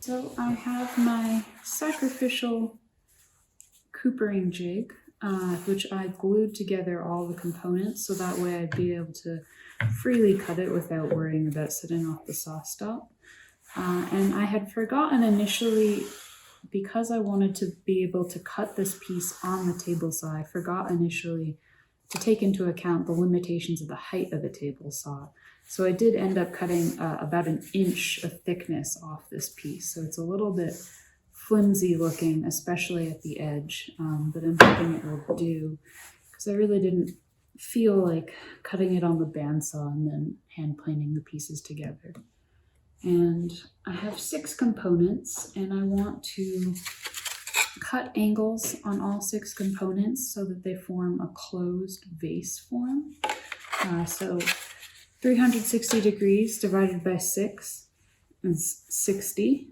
So I have my sacrificial coopering jig, which I glued together all the components so that way I'd be able to freely cut it without worrying about setting off the saw stop. And I had forgotten initially, because I wanted to be able to cut this piece on the table saw, I forgot initially to take into account the limitations of the height of the table saw. So I did end up cutting about 1 inch of thickness off this piece. So it's a little bit flimsy looking, especially at the edge, but I'm hoping it will do, because I really didn't feel like cutting it on the bandsaw and then hand planing the pieces together. And I have 6 components, and I want to cut angles on all 6 components so that they form a closed vase form. So 360 degrees divided by 6 is 60.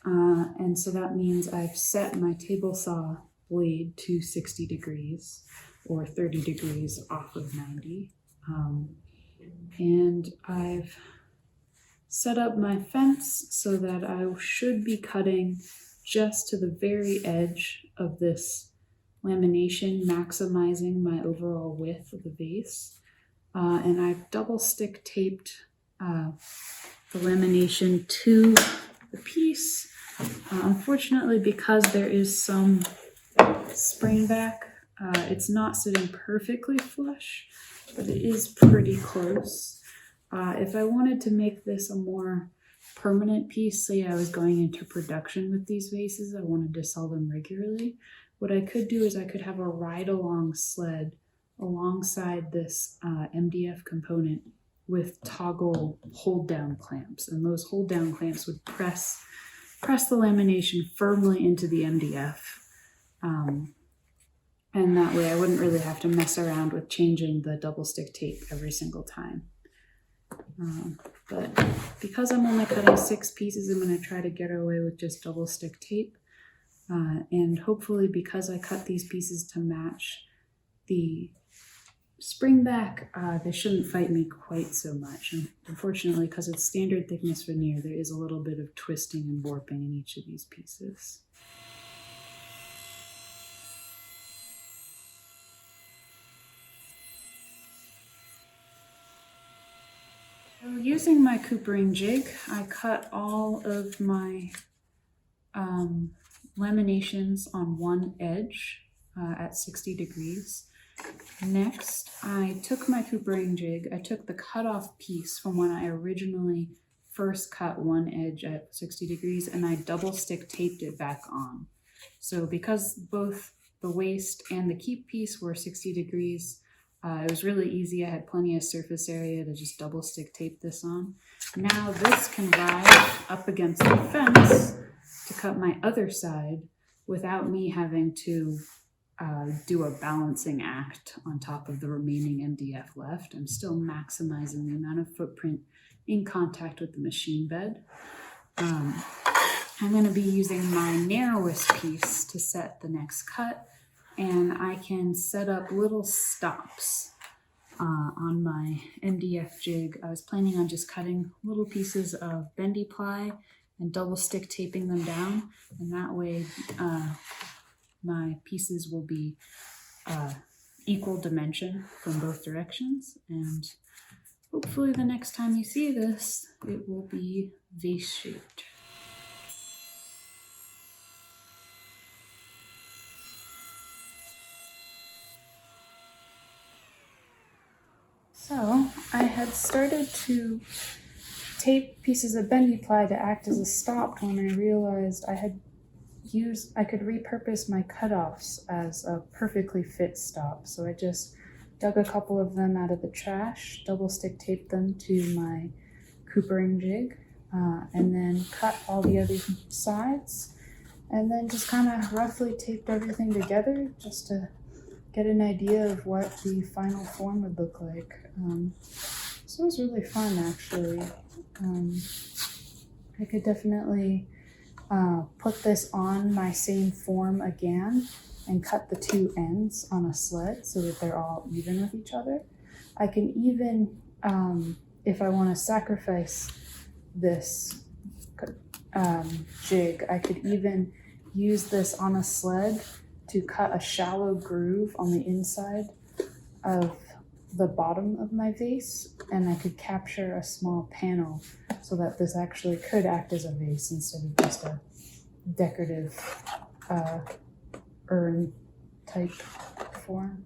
And so that means I've set my table saw blade to 60 degrees or 30 degrees off of 90. And I've set up my fence so that I should be cutting just to the very edge of this lamination, maximizing my overall width of the vase. And I've double stick taped the lamination to the piece. Unfortunately, because there is some spring back, it's not sitting perfectly flush, but it is pretty close. If I wanted to make this a more permanent piece, say I was going into production with these vases, I wanted to sell them regularly, what I could do is I could have a ride-along sled alongside this MDF component with toggle hold-down clamps, and those hold-down clamps would press the lamination firmly into the MDF, and that way I wouldn't really have to mess around with changing the double stick tape every single time. But because I'm only cutting 6 pieces, I'm going to try to get away with just double stick tape. And hopefully, because I cut these pieces to match the spring back, they shouldn't fight me quite so much. And unfortunately, because it's standard thickness veneer, there is a little bit of twisting and warping in each of these pieces. So using my coopering jig, I cut all of my laminations on one edge at 60 degrees. Next, I took my coopering jig, I took the cutoff piece from when I originally first cut one edge at 60 degrees, and I double stick taped it back on. So because both the waist and the keep piece were 60 degrees, it was really easy. I had plenty of surface area to just double stick tape this on. Now this can ride up against the fence to cut my other side without me having to do a balancing act on top of the remaining MDF left. I'm still maximizing the amount of footprint in contact with the machine bed. I'm going to be using my narrowest piece to set the next cut, and I can set up little stops on my MDF jig. I was planning on just cutting little pieces of bendy ply and double stick taping them down, and that way my pieces will be equal dimension from both directions, and hopefully the next time you see this, it will be vase shaped. So I had started to tape pieces of bendy ply to act as a stop when I realized I could repurpose my cutoffs as a perfectly fit stop. So I just dug a couple of them out of the trash, double stick taped them to my coopering jig, and then cut all the other sides, and then just kind of roughly taped everything together just to get an idea of what the final form would look like. So it was really fun, actually. I could definitely put this on my same form again and cut the two ends on a sled so that they're all even with each other. I can even, if I want to sacrifice this jig. I could even use this on a sled to cut a shallow groove on the inside of the bottom of my vase, and I could capture a small panel so that this actually could act as a vase instead of just a decorative urn type form.